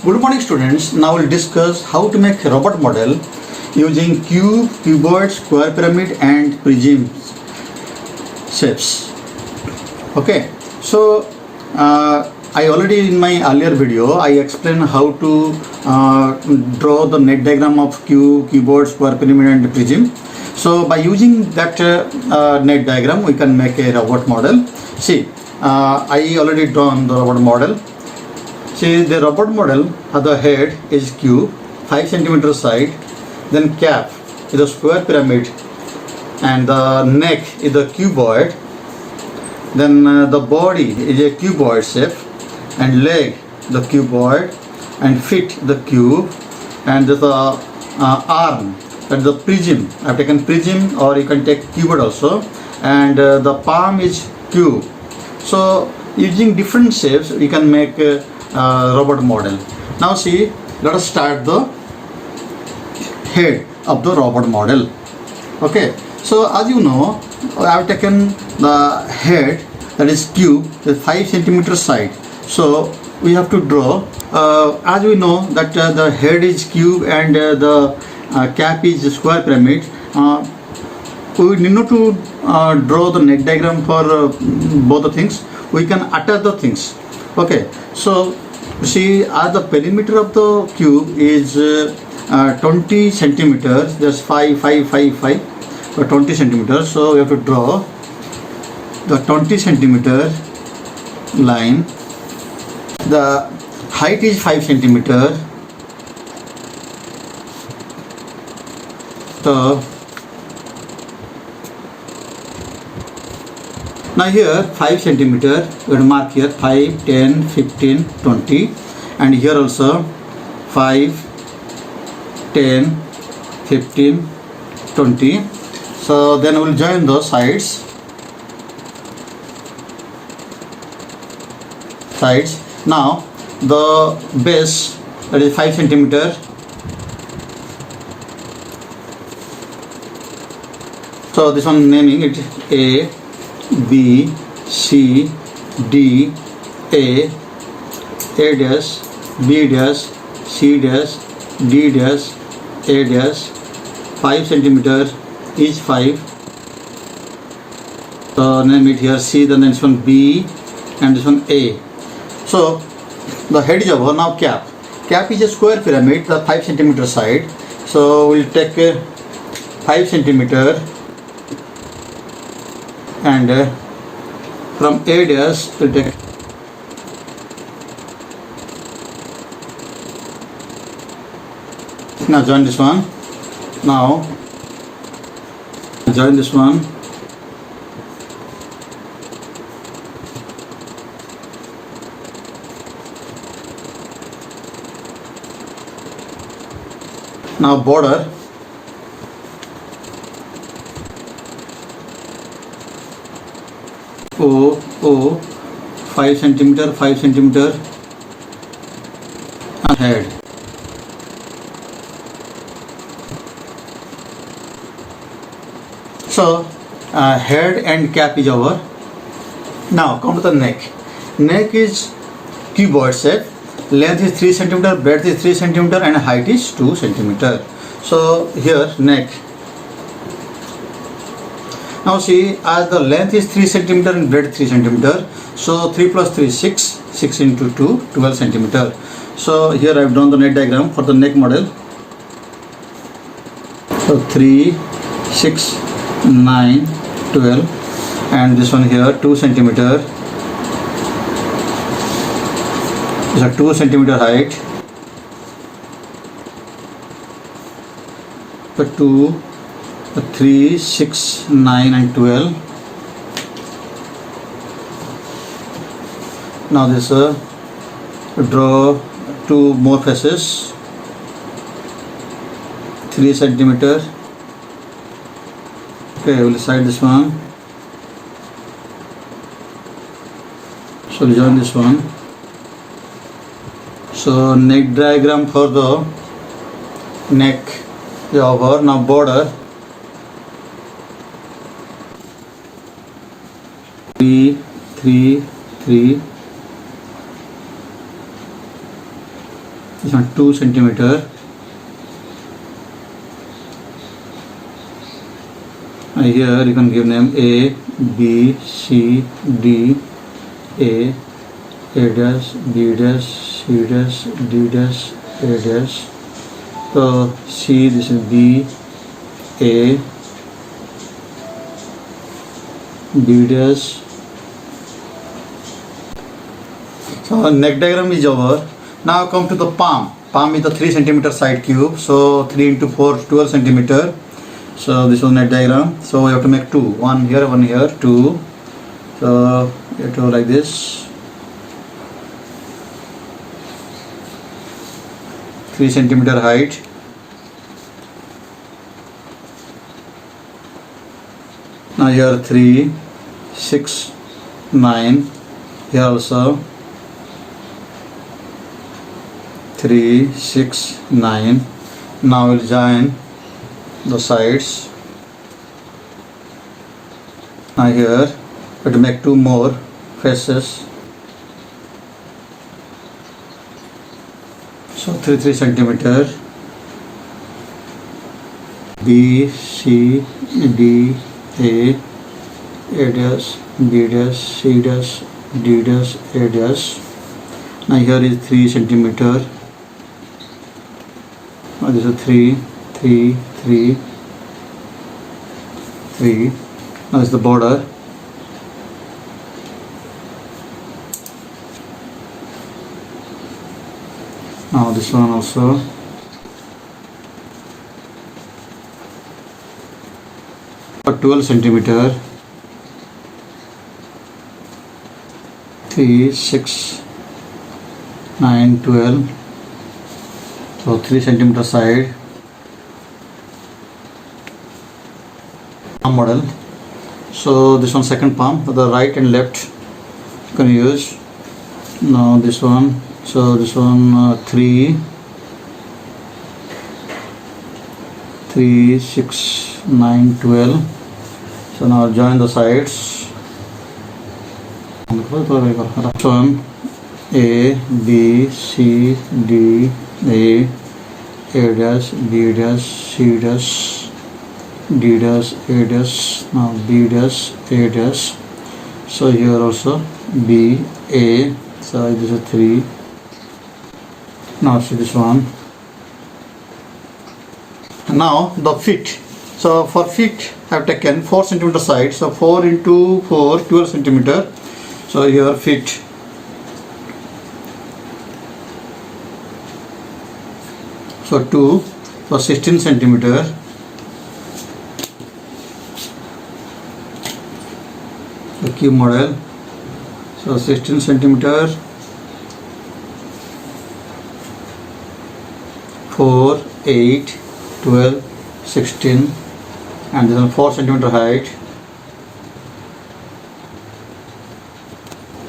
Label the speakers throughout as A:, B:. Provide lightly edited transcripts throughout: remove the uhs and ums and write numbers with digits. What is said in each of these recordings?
A: Good morning students. Now we'll discuss how to make a robot model using cube, cuboid, square pyramid and prism shapes. Okay. So I already in my earlier video I explained how to draw the net diagram of cube, cuboid, square pyramid and prism. So by using that net diagram we can make a robot model. See, I already drawn the robot model. See, the robot model of the head is cube, 5 cm side, then cap is a square pyramid, and the neck is a cuboid, then the body is a cuboid shape, and leg the cuboid, and feet the cube, and the arm that the prism. I have taken prism, or you can take cuboid also, and the palm is cube. So using different shapes we can make robot model. Now see, let us start the head of the robot model. Okay, so as you know, I have taken the head that is cube, the 5 cm side. So we have to draw, as we know that the head is cube and the cap is square pyramid. We need not to draw the net diagram for both the things. We can attach the things. Okay, so see, as the perimeter of the cube is 20 centimeters, just 5, 20 centimeters. So we have to draw the 20 centimeter line. The height is 5 centimeter. So now here 5 centimeter, we will mark here 5, 10, 15, 20, and here also 5, 10, 15, 20. So then we will join those sides. Now the base, that is 5 centimeter. So this one naming it A, B, C, D, A dash, B dash, C dash, D dash, A dash, 5 centimeter, each 5. So name it here C, then this one B, and this one A. So the head is over. Now cap. Cap is a square pyramid, the 5 centimeter side. So we'll take 5 centimeter. And from A dash we'll take now join this one. Now join this one. Now border. O 5 centimeter, 5 centimeter, and head. So head and cap is over. Now come to the neck. Neck is cuboid shape. Length is 3 centimeter, breadth is 3 centimeter, and height is 2 centimeter. So here neck. Now see, as the length is 3 centimeter and breadth 3 centimeter, so 3 plus 3 is 6, 6 into 2, 12 centimeter. So here I have drawn the net diagram for the neck model. So 3, 6, 9, 12, and this one here 2 centimeter. It's a 2 centimeter height. So 2, 3, 6, 9 and 12. Now this draw 2 more faces, 3 centimeter. Okay, we'll decide this one. So we'll join this one. So neck diagram for the neck is over. Now border. 3, 3, 3, This one 2 centimeter. Here you can give name A, B, C, D, A dash, B dash, C dash, D dash, A dash. So C, this is B, A, B dash. So neck diagram is over. Now come to the palm. Palm is the 3 centimeter side cube. So 3 into 4, 12 centimeter. So this was neck diagram. So we have to make two. One here, two. So you have to go like this. 3 centimeter height. Now here 3, 6, 9. Here also 3, 6, 9. Now we'll join the sides. Now here we have to make two more faces. So 3 centimeter. B, C, D, A dash, B dash, C dash, D dash, A dash. Now here is 3 centimeter. Now this is 3, 3, 3, 3. Now this is the border. Now this one also. For 12 centimeter. 3, 6, 9, 12. So 3 centimeter side. Palm model. So this one second palm, the right and left you can use. Now this one. So this one 3, 3, 6, 9, 12. So now join the sides. This one A, B, C, D, A dash, B dash, C dash, D dash, A dash. Now B dash, A dash. So here also B, A. So this is 3. Now see this one. Now the feet. So for feet I have taken 4 centimeter side. So 4 into 4, 12 centimeter. So here feet. So 2 for 16 centimeter. So cube model. So 16 centimeter. 4, 8, 12, 16, and this one 4 centimeter height.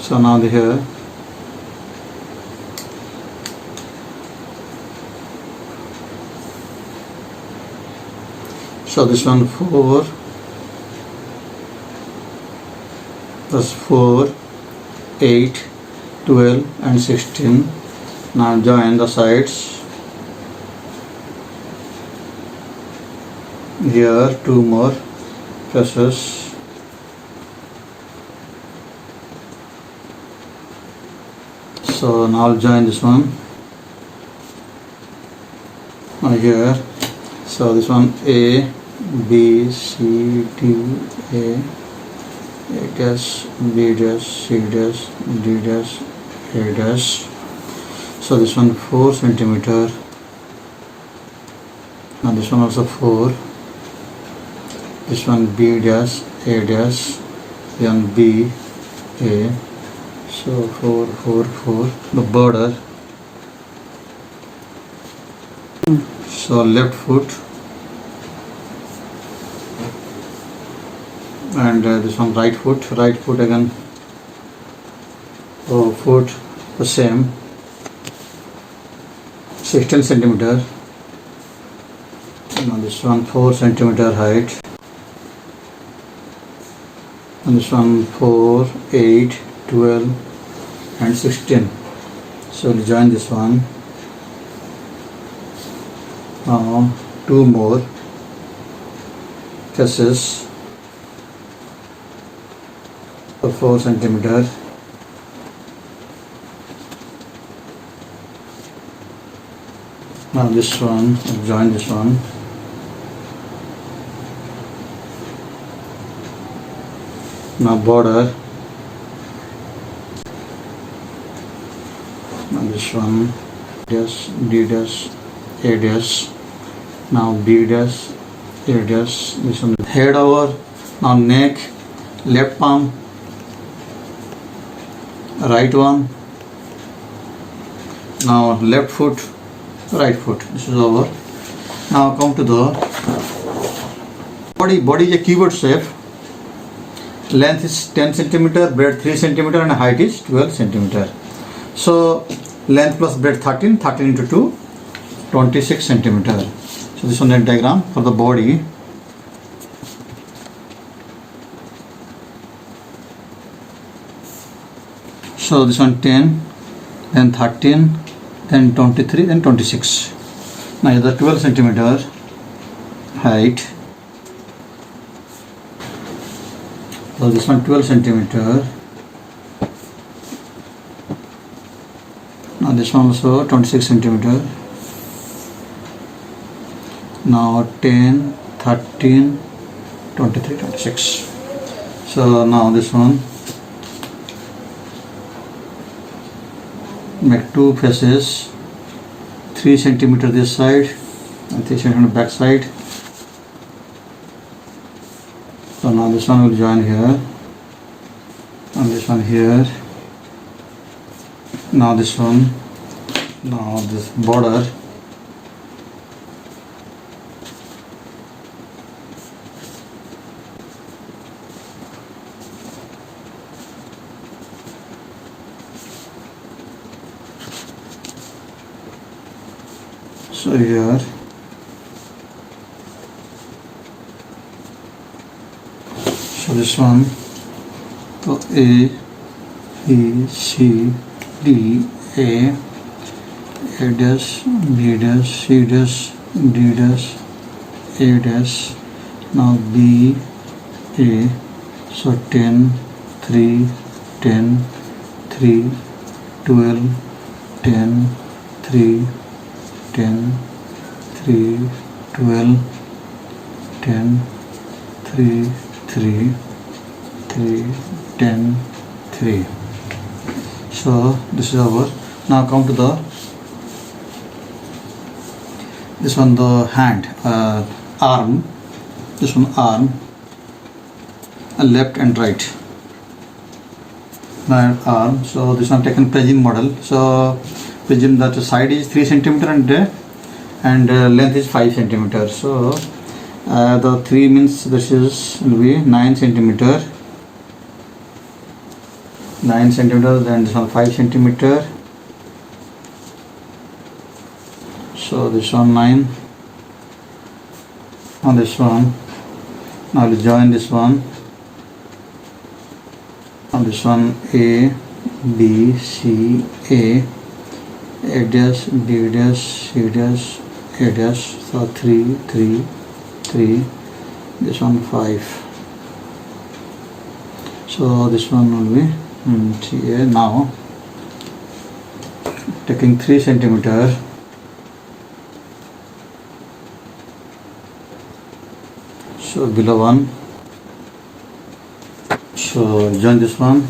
A: So now here. So this one 4 plus 4, 8, 12 and 16. Now join the sides. Here 2 more faces. So now I'll join this one. Now here. So this one A, B, C, D, A dash, B dash, C dash, D dash, A dash. So this one 4 centimeter. Now this one also 4. This one B dash, A dash, then B, A. So 4, 4, 4. The border. So left foot. And this one right foot again. So foot the same. 16 centimeter. Now this one 4 centimeter height. And this one 4, 8, 12 and 16. So we'll join this one. Now 2 more faces, so 4 centimeter. Now this one, join this one. Now border. Now this one, dash, D dash, A dash. Now B dash, A dash. This one, head over. Now neck, left palm, right one. Now left foot, right foot. This is over. Now come to the body. Body is a cubed shape. Length is 10 centimeter, breadth 3 centimeter, and height is 12 centimeter. So length plus breadth 13 into 2, 26 centimeter. So this one is diagram for the body. So this one 10, then 13, then 23, then 26. Now the 12 centimeter height. So this one 12 centimeter. Now this one also 26 centimeter. Now 10, 13, 23, 26. So now this one, make 2 faces, 3 centimeter this side and 3 centimeter back side. So now this one will join here, and this one here. Now this one, now this border. So here, so this one, so A, B, C, D, A dash, B dash, C dash, D dash, A dash. Now B, A, so 10, 3, 10, 3, 12, 10, 3, 10, 3, 12, 10, 3, 3, 3, 10, 3. So this is our. Now come to the this one, the hand, arm. This one arm, left and right. Now arm. So this one taken prism model. So prism, that side is 3 centimeter and length is 5 centimeter. So the 3 means this is will be 9 centimeter. 9 centimeter, then this one 5 centimeter. So this one 9 on this one. Now we'll join this one. On this one A, B, C, A dash, B dash, C dash, A dash. So 3, 3, 3. This one 5. So this one will be here. Now taking 3 centimeter. So below 1. So join this one.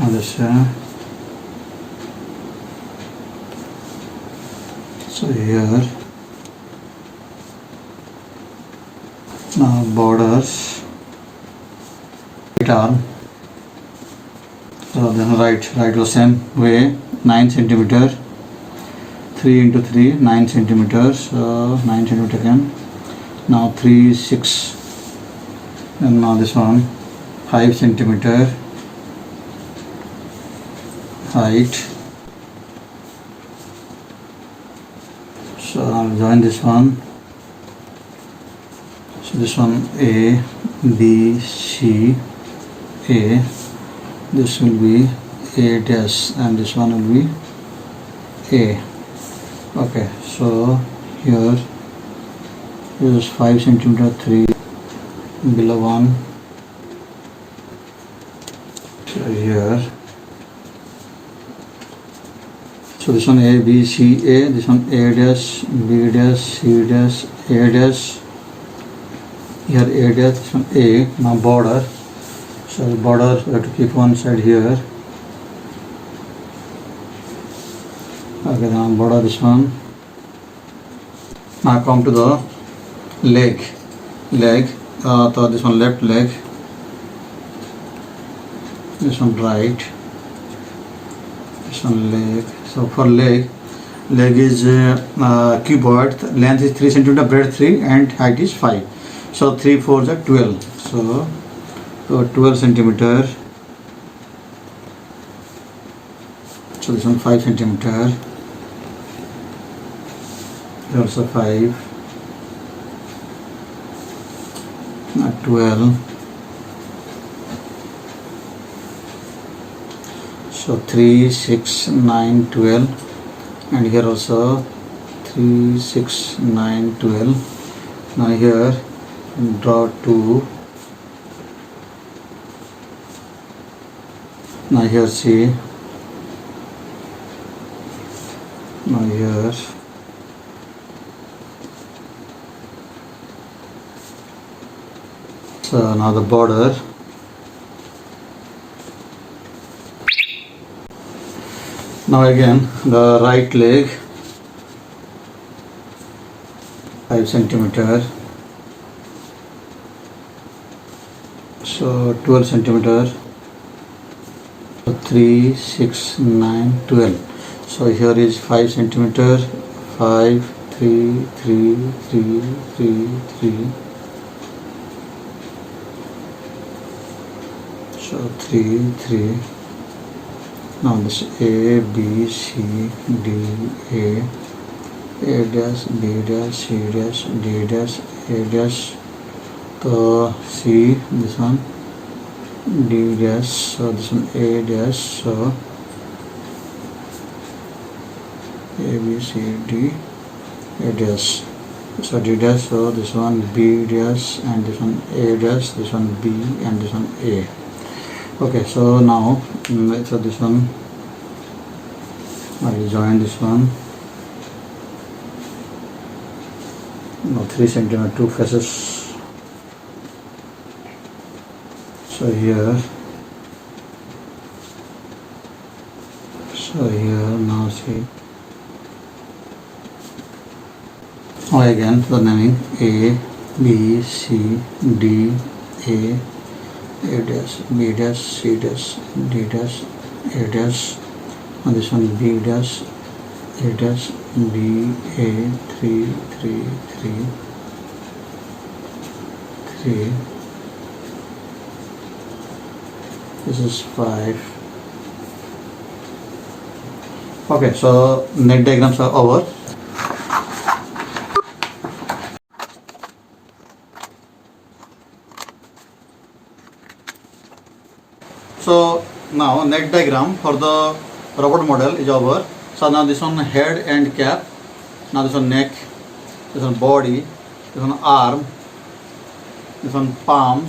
A: And this so here. Now borders, right arm. So then right was same way, 9 centimeter, 3 into 3, 9 centimeters. So 9 centimeter again. Now 3, 6, and now this one 5 centimeter height. So I'll join this one. So this one A, B, C, A. This will be A dash, and this one will be A. Okay, so here is 5 centimeter 3 below 1. So here, so this one A, B, C, A, this one A dash, B dash, C dash, A dash, here A dash, this one A. Now border, so the border we have to keep one side here. Okay, now border this one. Now come to the leg, so this one left leg, this one right, this one leg. So for leg is cuboid, length is 3 centimeter, breadth 3, and height is 5. So 3 4s are 12. So 12 centimeter. So this one 5 centimeter. Here also 5. 12. So 3, 6, 9, 12, and here also 3, 6, 9, 12. Now here draw 2. Now here see. Now here. So now the border. Now again the right leg 5 centimeter. So 12 centimeter. So 3, 6, 9, 12. So here is 5 centimeter. 5, 3, 3, 3, 3, 3. So 3, 3. Now this A, B, C, D, A dash, B dash, C dash, D dash, A dash. So C, this one, D dash, so this one A dash, so A, B, C, D, A dash. So D dash, so this one B dash, and this one A dash, this one B, and this one A. Okay, so now so this one I will join this one. Now 3 centimeter 2 faces. So here, now see. Now again the naming A, B, C, D, A dash, B dash, C dash, D dash, A dash, and this one B dash, A dash, B, A, 3, 3, 3, 3. This is 5. Okay, so neck diagrams are over. So now neck diagram for the robot model is over. So now this one head and cap. Now this one neck. This one body. This one arm. This one palm.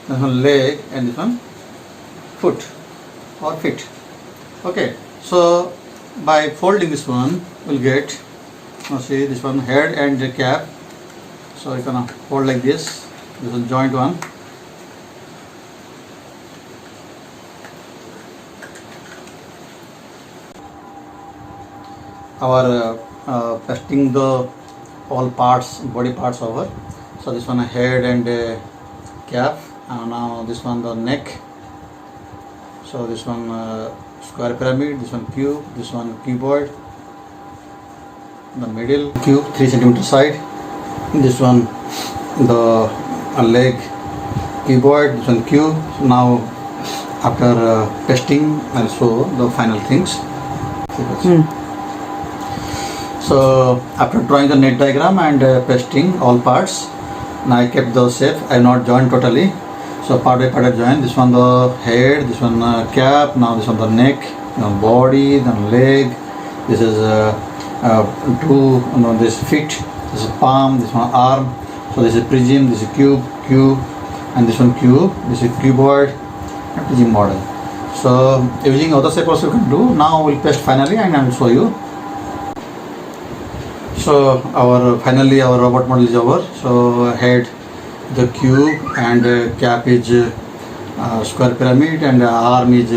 A: This one leg, and this one foot or feet. Okay. So by folding this one, we'll get. Now see this one head and the cap. So you can fold like this. This is joint one. Our pasting the all parts, body parts over. So this one a head and a cap, and now this one the neck. So this one square pyramid, this one cube, this one cuboid, the middle cube 3 centimeter side, this one the leg cuboid, this one cube. So now after pasting, I'll show the final things. So after drawing the net diagram and pasting all parts, now I kept the shape. I have not joined totally. So So part by part I join. This one the head, this one cap, now this one the neck, body, then leg. This is this feet, this is palm, this one arm. So this is prism, this is cube, and this one cube. This is cuboid and prism model. So using other shape also you can do. Now we'll paste finally and I will show you. So finally our robot model is over. So head the cube and cap is square pyramid, and arm is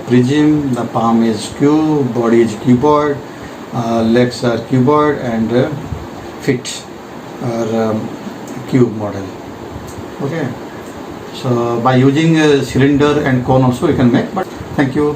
A: prism, the palm is cube, body is cuboid, legs are cuboid, and feet are cube model. Okay. So by using cylinder and cone also you can make. But thank you.